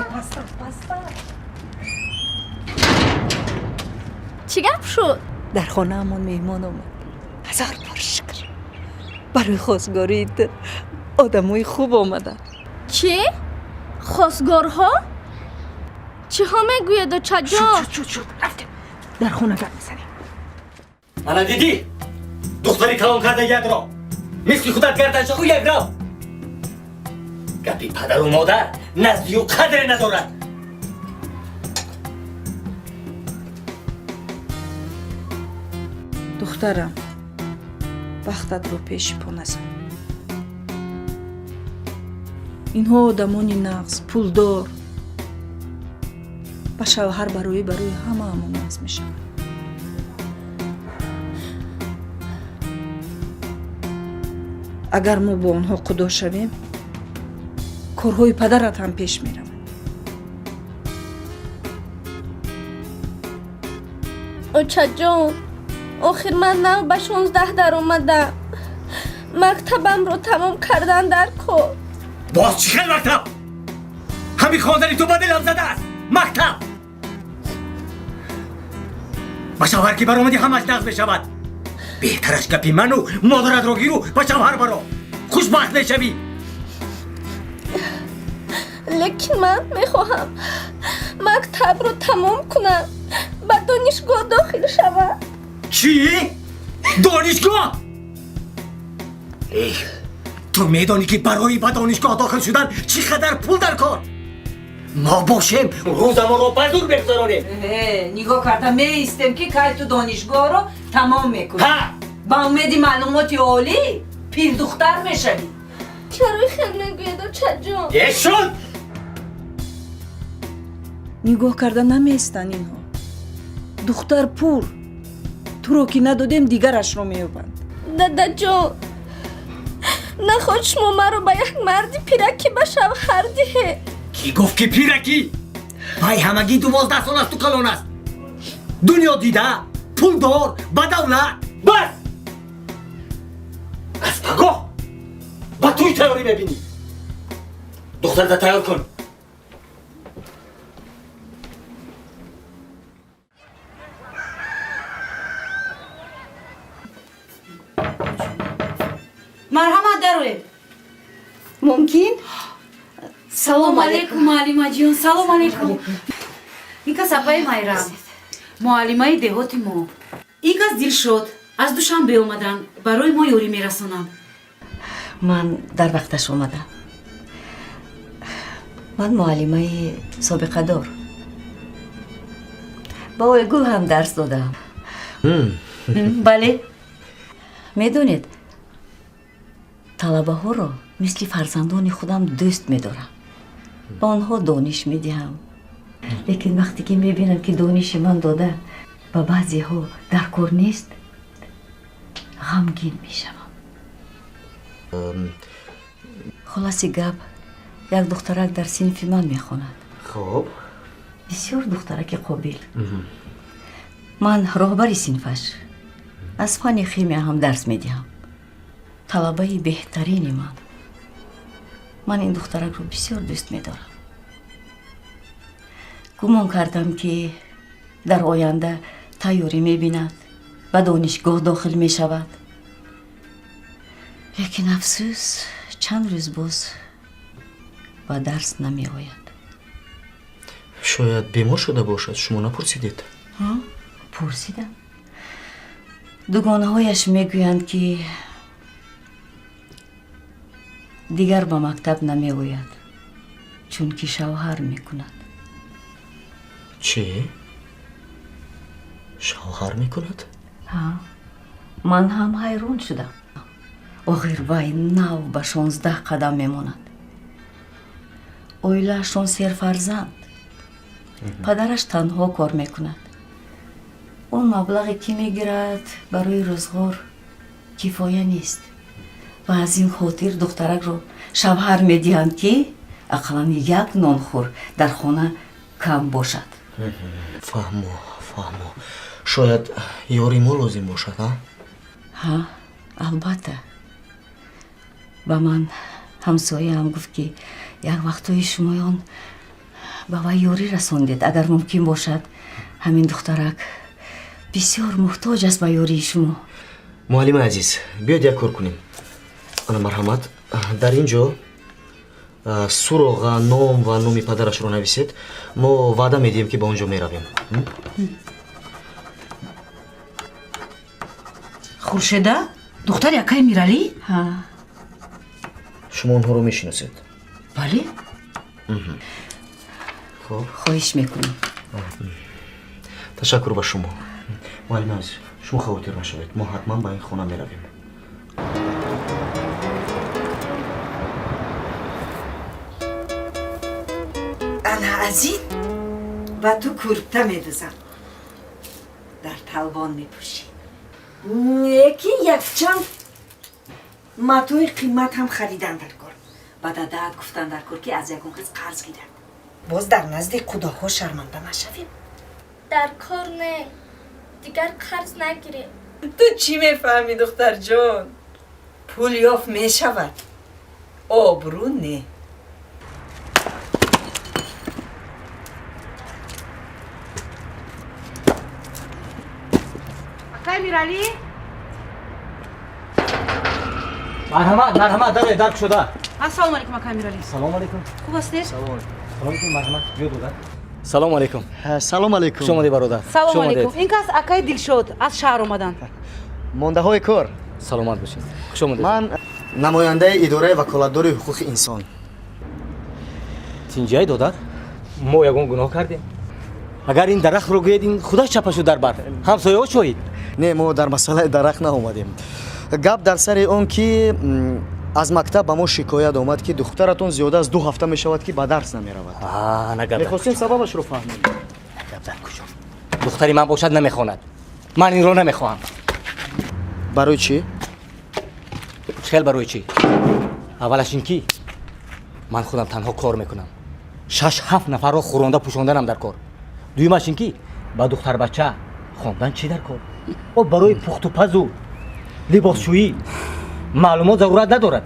پاستا چی گپ شد؟ در خانه همون میهمان اومد. 1000 بار شکر. برای خواستگاریت آدمای خوب آمدن. چی؟ خواستگارها؟ چی ها میگوید و چجا؟ شد رفتیم در خونه گپ میزنیم. انا دیدی؟ دختری کلام کرده یک را مثل خودت گردن شو یک را گپی پدر و مادر نزدی و قدر ندارد. دخترم وقتت رو پیش پا نزن. اینها آدمانی نقص پولدار با شوهر برای همه همون نقص میشن. اگر ما با اونها قدا شویم کارهای پدرت هم پیش میرم. اوچا جان آخر من نو به 16 در اومدم. مکتبم رو تمام کردن در کو. باز چی خیلی مکتب؟ همین خواندنی تو با دلم زده است. مکتب با شوهر که برآمدی همش نقض بشود. بهترش گپی من و مادرت رو گیرو با شوهر برو خوشبخت نشوی. لیکن من میخواهم مکتب رو تمام کنم به دانشگاه داخل شوم. چی؟ دانشگاه؟ ای تو میدانی که برای به دانشگاه داخل شدن چقدر پول در کار؟ ما باشیم روزمون رو بردور بگذارانیم. نگاه کردم میستم که کار تو دانشگاه رو تمام میکنی. ها با امید معلومات عالی پیر دختر میشوی. چرا خیلی میگوید اوچا جان؟ یه شد نگاه کردن نمیستن اینها. دختر پور تو رو که ندادیم دیگرش رو میوبند. دادا جان نخواد شما مرا به یک مردی پیرکی به شوهر دهه. کی گفت که پیرکی؟ پای همگی 12 سال است تو کلان است. دنیا دیده پول دار با دولت بس از پگاه با توی تیاری ببینی. دخترت تیار کن. مرحمت داروی. ممکن؟ سلام علیکم معلمه جون. سلام علیکم. اینکه سپای مایرام معلمای دهاتی ما. اینکه دل شد از دوشنبه اومدن برای ما یوری میرسونن. من در وقتش اومدم. من معلمه سابقه دار با الگو هم درس دادم. بله میدونید طلبه ها رو مثل فرزندان خودم دوست میدارم. با آنها دانش میدهم. لیکن وقتی که میبینم که دانش من داده با بعضی ها در کار نیست غمگین میشم. خلاصی گپ یک دخترک در صنف من میخواند. خب بسیار دخترک قابل. من راهبر صنفش از فن خیمیا هم درس میدهم. طلبه بهترین من این دخترک رو بسیار دوست میدارم. گمان کردم که در آینده تیاری میبیند و دانشگاه داخل میشود. لیکن افسوس چند روز باز و درس نمی آید. شاید بیمار شده باشد. شما نپرسیدید؟ ها؟ پرسیدم. دوگانه هایش میگویند که دیگر با مکتب نمی آید چون که شوهر میکند. چی؟ شوهر میکند؟ ها؟ من هم حیران شدم. آخر وای نو به 16 قدم میماند. اویلهشون 3 فرزند. پدرش تنها کار میکند. اون مبلغی که میگیرد برای روزگار کفایه نیست و از این خاطر دخترک رو شوهر میدهند که اقلا یک نانخور در خانه کم باشد. فهمو. شاید یاری ما لازم باشد. ها البته. و من همسایه هم گفت که یک وقتای شمایان ба вай ёрӣ расондед. Агар мумкин бошад, ҳамин духтарак бисёр муҳтоҷ аст ба ёрии шумо. муаллимаи азиз, биёед як кор кунем. ана марҳамат, дар ин ҷо суроға ном ва номи падарашро нависед. мо ваъда медиҳем ки ба он ҷо меравем. хуршеда духтари акаи миралӣ? ҳа, шумо онҳоро мешиносед? бале. хоб, хоҳиш мекунам. ташаккур ба шумо. муаллимаи азиз, шумо хавотир нашавед. мо ҳатман ба ин хона меравем. ана аз ин ба ту курта медӯзам. дар талбон мепӯшӣ. лекин якчанд матои қимат ҳам харидан дар кор. ба дадаат гуфтан дар кор ки аз ягон қиз қарз гирад. боз дар назди худоҳо шарманда нашавем. در کار نه دیگر قرض نگیریم. تو چی میفهمی دختر جان؟ پول یافت میشود، آبرو نه. акаи миралӣ? марҳамат, даре дарк шуда. ассалому алайкум акаи миралӣ. Салом алейкум. хуб ҳастед? Салом алейкум, марҳамат. Биё додар. Салом алейкум. салом алейкум. Хуш омадед бародар. салому алейкум. ин кас акаи дилшод аз шаҳр омаданд. мондаҳои кор. Саломат бошед. Хуш омадед. ман намояндаи идораи ваколатдори ҳуқуқи инсон. Тинҷай додар, мо ягон гуноҳ кардем. Агар ин дарахтро гӯедин, худаш чапа шуд дар бар. Ҳамсояҳо шоҳид. не, мо дар масъалаи дарахт наомадем. гап дар сари он ки аз мактаб ба мо шикоят омад ки духтаратон зиёда аз 2 ҳафта мешавад ки ба дарс намеравад. ана гап. мехостем сабабашро фаҳмем. Гап дар куҷо? Духтари ман бошад намехонад. Ман инро намехоҳам. барои чӣ? хел барои чӣ? аввалаш ин ки ман худам танҳо кор мекунам. 6-7 нафарро хӯронда пӯшонданам дар кор. дуюмаш ин ки ба духтарбача хондан чӣ дар кор? об барои пухтупазу либосшӯӣ маълумот зарурат надорад.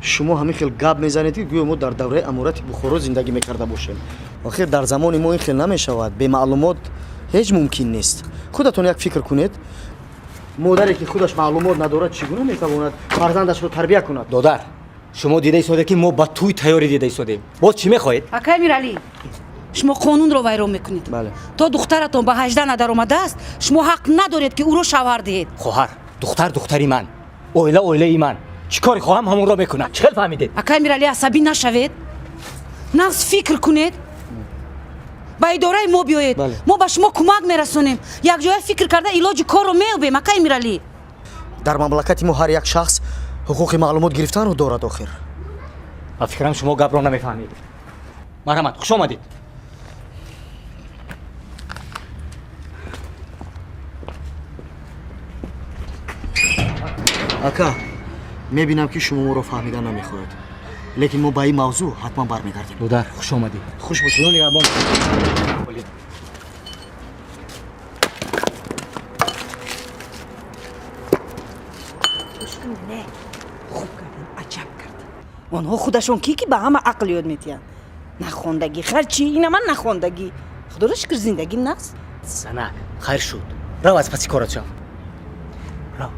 шумо ҳамин хел гап мезанед ки гӯё мо дар давраи амурати бухоро зиндагӣ мекарда бошем. охир дар замони мо ин хел намешавад. бемаълумот ҳеҷ мумкин нест. худатон як фикр кунед. модаре ки худаш маълумот надорад чӣ гуна метавонад фарзандашро тарбия кунад? додар, шумо дида истоде ки мо ба тӯй тайёрӣ дида истодем. боз чӣ мехоҳед? акаи миралӣ, шумо қонунро вайрон мекунед. бале. то духтаратон ба 18 надаромадааст, шумо ҳақ надоред ки ӯро шавҳар диҳед. хоҳар, духтар духтари ман, оила оилаи ман. чӣ кори хоҳам ҳамонро мекунам. чӣ хел фаҳмидед? акаи миралӣ, асабӣ нашавед. нағз фикр кунед. ба идораи мо биёед. Бале. мо ба шумо кӯмак мерасонем. якҷоя фикр карда илоҷи корро меёбем. акаи миралӣ, дар мамлакати мо ҳар як шахс ҳуқуқи маълумот гирифтанро дорад. охир ба фикрам шумо гапро намефаҳмед. марҳамат, хуш омадед. ака, мебинам ки шумо моро фаҳмида намехоҳед, лекин мо ба ин мавзӯъ ҳатман бармегардем. додар, хуш омадед. хуш бошед. онҳо худашон ки ба ҳама ақл ёд метиҳанд. нахондагӣ харчи ина ман нахондагӣ. худоро шукр зиндагӣ нақс. санак, хайр шуд. рав аз паси корат шав. рав.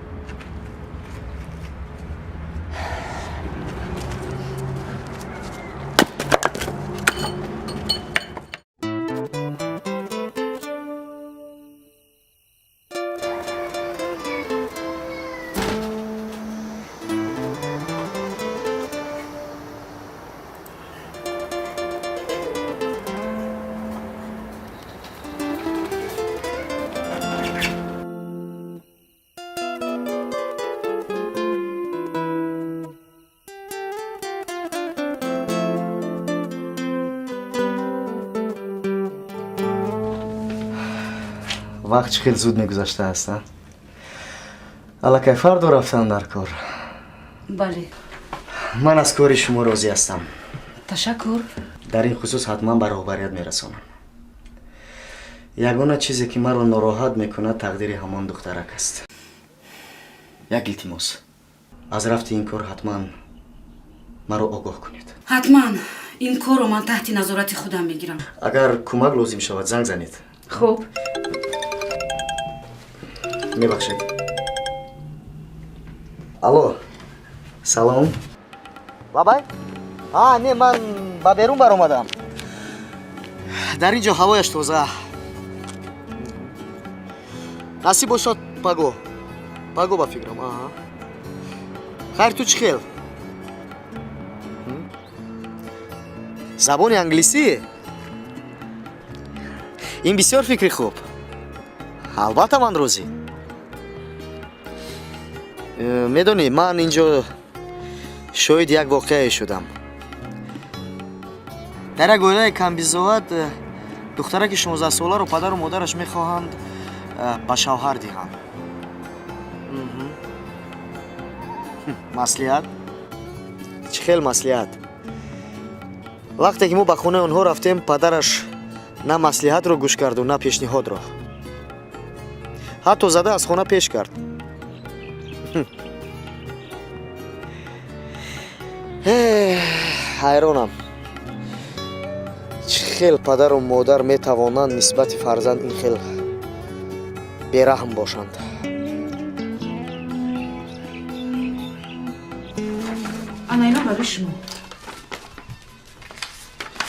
вақт чӣ хел зуд мегузаштааст. аллакай фардо рафтам дар кор. бале. ман аз кори шумо розӣ ҳастам. ташаккур. дар ин хусус ҳатман баробарият мерасонам. ягона чизе ки маро нороҳат мекунад тақдири ҳамон духтарак аст. як илтимос, аз рафти ин кор ҳатман маро огоҳ кунед. ҳатман ин корро ман таҳти назорати худам мегирам. агар кӯмак лозим шавад занг занед. хуб мебахшед. алло, салом. бабай? Не, ман ба берун баромадам. дар ин ҷо ҳавояш тоза. насиб бошад паго. паго ба фикрам. хайр, ту чӣ хел? забони англисӣ? ин бисёр фикри хуб. албатта ман розӣ. медонӣ, ман ин ҷо шоҳиди як воқеае шудам. дар як оилаи камбизоват духтараки 16 соларо падару модараш мехоҳанд ба шавҳар диҳанд. маслиҳат? чӣ хел маслиҳат? вақте ки мо ба хонаи онҳо рафтем, падараш на маслиҳатро гӯш карду, на пешниҳодро. ҳатто зада аз хона пеш кард. ҳайронам. чӣ хел падару модар метавонанд нисбати фарзанд ин хел бераҳм бошанд. ана ино барои шумо.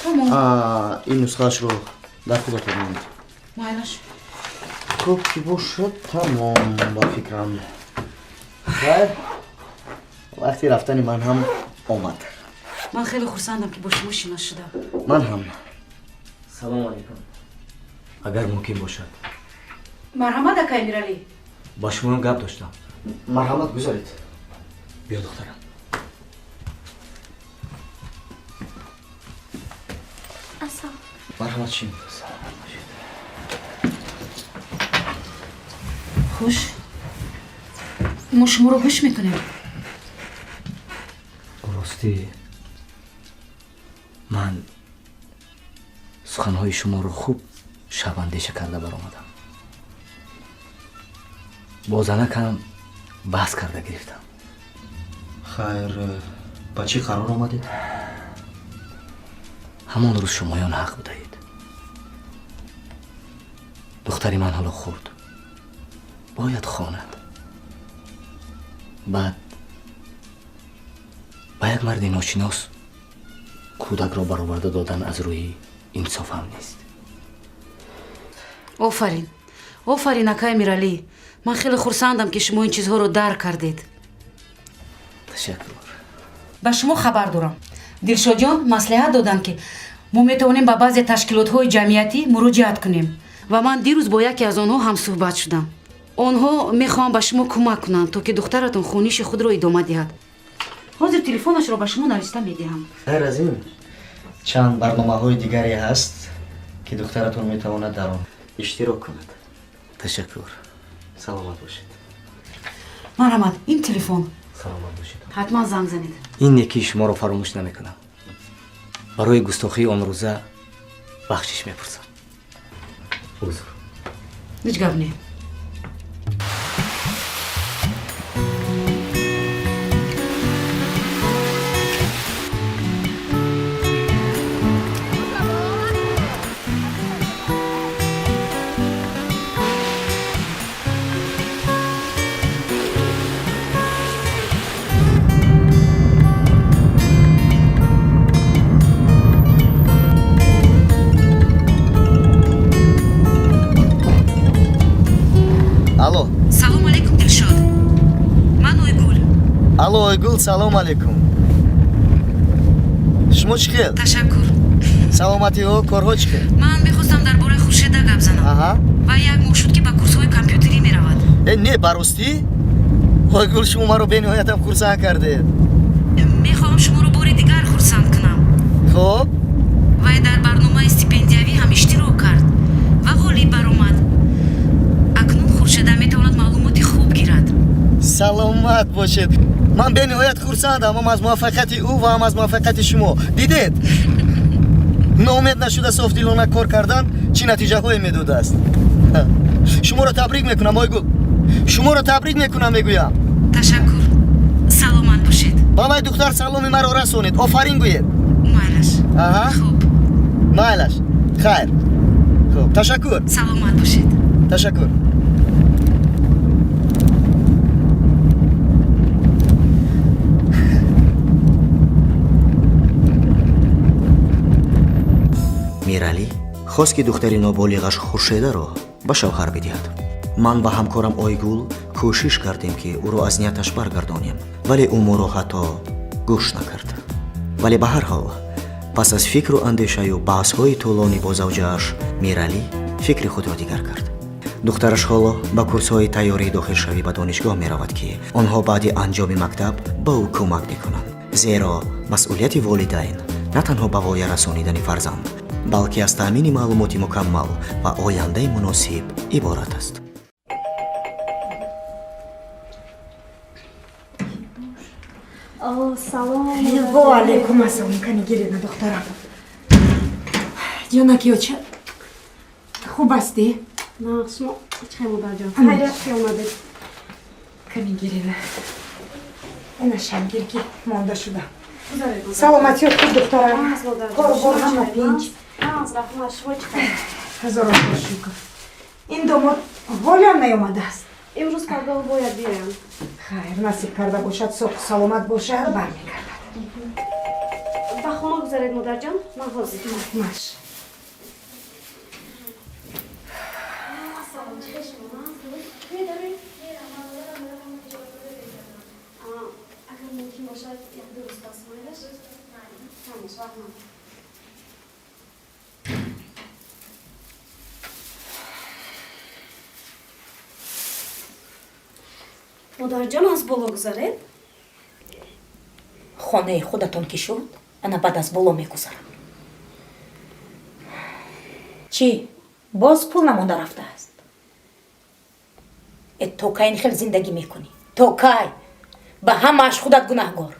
тамом. ин нусхаашро дар худатон монед. майлаш. хуб ки бошад, тамом ба фикрам. хайр, вақти рафтани ман ҳам омад. ман хеле хурсандам ки бо шумо шинос шудам. ман ҳам. салому алайкум. агар мумкин бошад марҳамат акай миралӣ. ба шумоам гап доштам. марҳамат, гузаред. биё духтарам. марҳамат. чӣ? хуш. мо шуморо гӯш мекунем. ростӣ ман суханҳои шуморо хуб шабандеша карда баромадам. бо занакам баҳс карда гирифтам. хайр, ба чӣ қарор омадед? ҳамон рӯз шумоён ҳақ будаед. духтари ман ҳоло хурд, бояд хонад. баъд ба як марди ношинос кӯдакро бароварда додан аз рӯи инсофам нест. офарин. офарин акай миралӣ. ман хеле хурсандам ки шумо ин чизҳоро дарк кардед. ташаккур. ба шумо хабар дорам. дилшодҷон маслиҳат доданд ки мо метавонем ба баъзе ташкилотҳои ҷамъиятӣ муроҷиат кунем ва ман дирӯз бо яке аз онҳо ҳамсӯҳбат шудам. онҳо мехоҳанд ба шумо кӯмак кунанд то ки духтаратон хониши худро идома диҳад. ҳозир телефонашро ба шумо нависта медиҳам. хайр аз ин чанд барномаҳои дигаре ҳаст ки духтаратон метавонад дар он иштирок кунад. ташаккур. саломат бошед. марҳамат, ин телефон. саломат бошед. ҳатман занг занед. ин неки шуморо фаромӯш намекунам. барои густохии он рӯза бахшиш мепурсам. узр. ҳеҷ гап не. алло. салому алайкум дилшод. ман ойгул. алло ойгул, салому алайкум. шумо чӣ хел? ташаккур. саломатиҳо, корҳо чӣ хел? ман мехостам дар бораи хуршеда гап занам. ва як моҳ шуд ки ба курсҳои компютерӣ меравад. не ба ростӣ? ойгул, шумо маро бениҳоятам хурсанд кардед. мехоҳам шуморо бори дигар хурсанд кунам. хоб? вай дар барномаи стипендиявӣ ҳам иштирок кард ва ғолиб баромад. акнун хуршеда метавонад маълумоти хуб гирад. саломат бошед. ман бениҳоят хурсандам, ҳам аз муваффақияти ӯ ва ҳам аз муваффақияти шумо. дидед? ноумед нашуда софдилона кор кардан чӣ натиҷаҳое медодааст. шуморо табрик мекунам ойгул. шуморо табрик мекунам мегӯям. ташаккур. саломат бошед. ба вай духтар саломи маро расонед. офарин гӯед. майлаш. Aha. Maylаш. Xayr. Xo'p, tashakkur. Salomat bo'lishing. Tashakkur. мирали хост ки духтари ноболиғаш хуршедаро ба шавҳар бидиҳад. ман ба ҳамкорам ойгул кӯшиш кардем ки ӯро аз нияташ баргардонем, вале ӯ моро ҳатто гӯш накард. вале ба ҳар ҳол пас аз фикру андешаю баҳсҳои тӯлонӣ бо завҷааш мирали фикри худро дигар кард. духтараш ҳоло ба курсҳои тайёрии дохилшавӣ ба донишгоҳ меравад ки онҳо баъди анҷоми мактаб ба ӯ кӯмак мекунанд, зеро масъулияти волидайн на танҳо ба воя расонидани фарзанд, балки аз таъмини маълумоти мукаммал ва ояндаи муносиб иборат аст. Салом. Ва алейкум ассалом. Кани гирина духтарам. ҷонакиёча хуб ҳастӣ? Шумо чиқай модарҷон. Хайрият ки омадед. Кани гирина. Ина шамгир ки монда шуда. Саломатиёт худ духтарам. Қурбон ҳама пинҷ. ҳазорон шукр. ин домод ҳолям наёмадааст. имрӯз фардо бояд биёям. хайр, насиб карда бошад, соҳу саломат бошад, бармегардад. ба хона гузаред модарҷон, ман ҳозир. Маш. агар мумкин бошад як ду рӯз пас майдаш. Тамош вақт. модарҷон аз боло гузаред? хонаи худатон ки шуд, ана баъд аз боло мегузарам. чӣ боз пул намонда рафтааст? то кай ин хел зиндагӣ мекунӣ? то кай? ба ҳамааш худат гунаҳгор.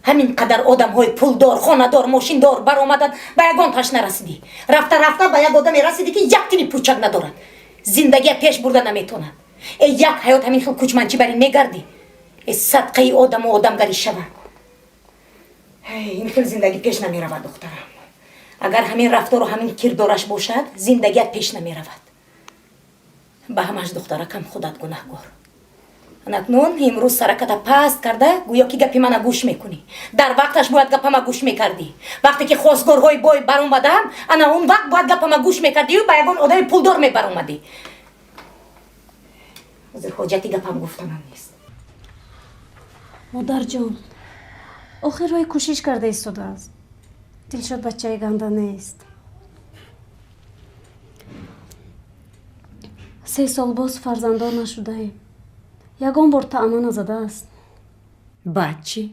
ҳамин қадар одамҳои пулдор, хонадор, мошиндор баромаданд, ба ягон таш нарасидӣ. рафта рафта ба як одаме расидӣ ки як тини пӯчак надорад, зиндагия пеш бурда наметонад. як ҳаёт ҳамин хел кӯчманчӣ бар ин мегарди? садқаи одаму одамгарӣ шавад. ин хел зиндагӣ пеш намеравад духтарам. агар ҳамин рафтору ҳамин кирдораш бошад, зиндагият пеш намеравад. ба ҳамаш духтаракам худат гунаҳгор. анакнун имрӯз сараката паст карда гӯё ки гапи мана гӯш мекунӣ. дар вақташ бояд гапама гӯш мекардӣ. вақте ки хостгорҳои бой баромадам, ана он вақт бояд гапама гӯш мекардию ба ягон одами пулдор мебаромадӣ. ҳозир ҳоҷати гапам гуфтанам нест. модарҷон, охир рӯи кӯшиш карда истодааст. дилшод бачаи ганда нест. 3 сол боз фарзандор нашудаем. ягон бор таъма назадааст. баъд чӣ?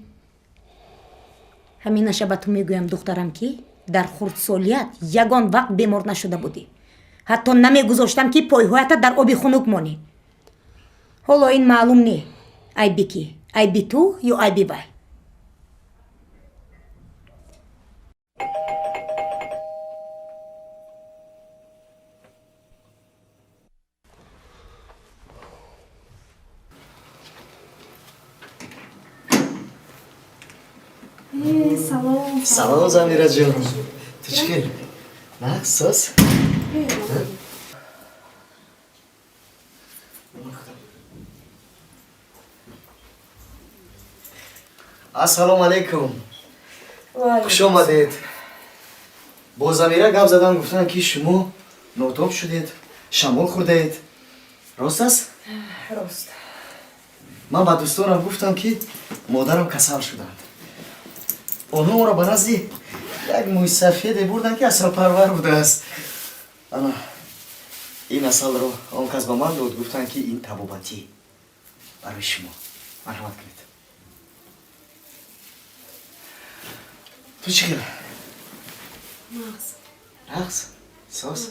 ҳаминаша ба ту мегӯям духтарам ки дар хурдсолият ягон вақт бемор нашуда будӣ. ҳатто намегузоштам ки пойҳоятат дар оби хунук монӣ. ҳоло ин маълум не айби ки? айби ту ё айби вай? Салом. Салом Замираҷон. Ту чӣ хел? Нақсос? Ассалому алайкум. Хуш омадед. Бо Замира гап задан гуфтанд ки шумо нотоб шудед, шамол хӯрдаед. Рост аст? рост. ман ба дӯстонам гуфтам ки модарам касал шуданд. онҳо моро ба назди як мӯйсафеде бурданд ки асалпарвар будааст. ана ин асалро он кас ба ман дод, гуфтанд ки ин табобатӣ барои шумо. марҳамат кунед. ту чӣ хел? рақс? сос?